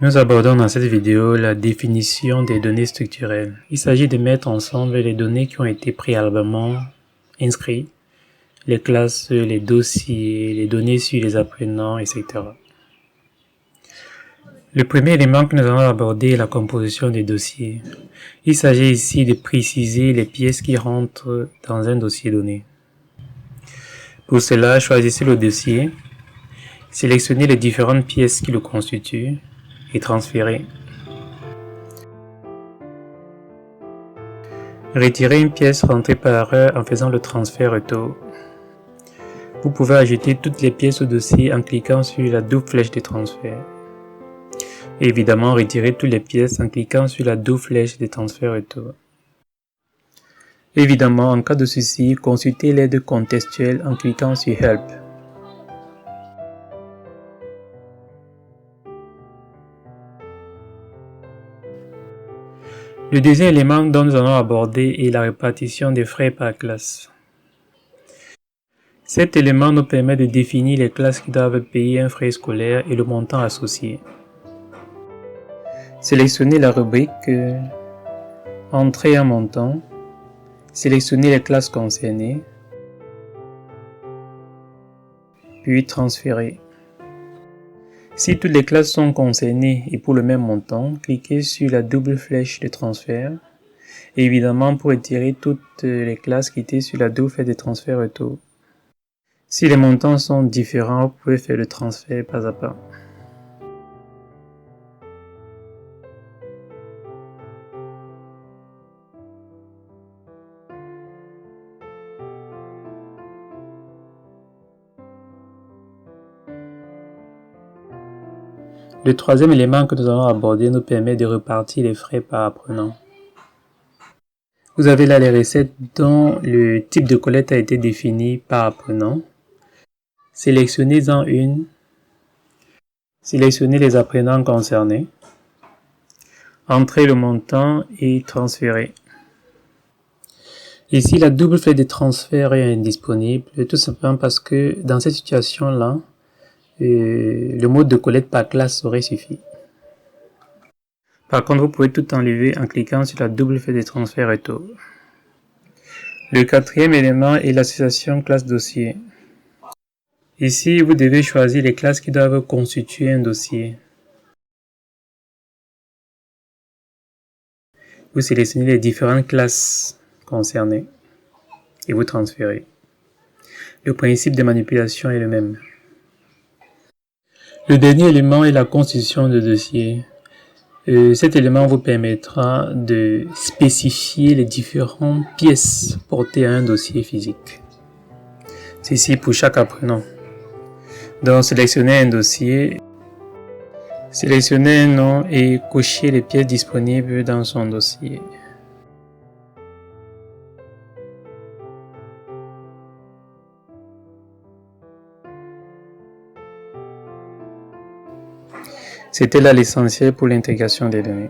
Nous abordons dans cette vidéo la définition des données structurelles. Il s'agit de mettre ensemble les données qui ont été préalablement inscrites, les classes, les dossiers, les données sur les apprenants, etc. Le premier élément que nous allons aborder est la composition des dossiers. Il s'agit ici de préciser les pièces qui rentrent dans un dossier donné. Pour cela, choisissez le dossier, sélectionnez les différentes pièces qui le constituent et transférez. Retirez une pièce rentrée par erreur en faisant le transfert retour. Vous pouvez ajouter toutes les pièces au dossier en cliquant sur la double flèche de transfert. Et évidemment, retirez toutes les pièces en cliquant sur la double flèche de transfert retour. Évidemment, en cas de souci, consultez l'aide contextuelle en cliquant sur Help. Le deuxième élément dont nous allons aborder est la répartition des frais par classe. Cet élément nous permet de définir les classes qui doivent payer un frais scolaire et le montant associé. Sélectionnez la rubrique Entrée un montant. Sélectionnez les classes concernées, puis transférez. Si toutes les classes sont concernées et pour le même montant, cliquez sur la double flèche de transfert. Et évidemment, pour retirer toutes les classes, cliquez sur la double flèche de transfert retour. Si les montants sont différents, vous pouvez faire le transfert pas à pas. Le troisième élément que nous allons aborder nous permet de répartir les frais par apprenant. Vous avez là les recettes dont le type de collecte a été défini par apprenant. Sélectionnez-en une. Sélectionnez les apprenants concernés. Entrez le montant et transférez. Ici, la double flèche de transfert est indisponible, tout simplement parce que dans cette situation-là, le mode de collecte par classe aurait suffi. Par contre, vous pouvez tout enlever en cliquant sur la double flèche de transfert retour. Le quatrième élément est l'association classe-dossier. Ici, vous devez choisir les classes qui doivent constituer un dossier. Vous sélectionnez les différentes classes concernées et vous transférez. Le principe de manipulation est le même. Le dernier élément est la constitution de dossier. Cet élément vous permettra de spécifier les différentes pièces portées à un dossier physique. Ceci pour chaque apprenant. Donc, sélectionnez un dossier, sélectionnez un nom et cochez les pièces disponibles dans son dossier. C'était là l'essentiel pour l'intégration des données.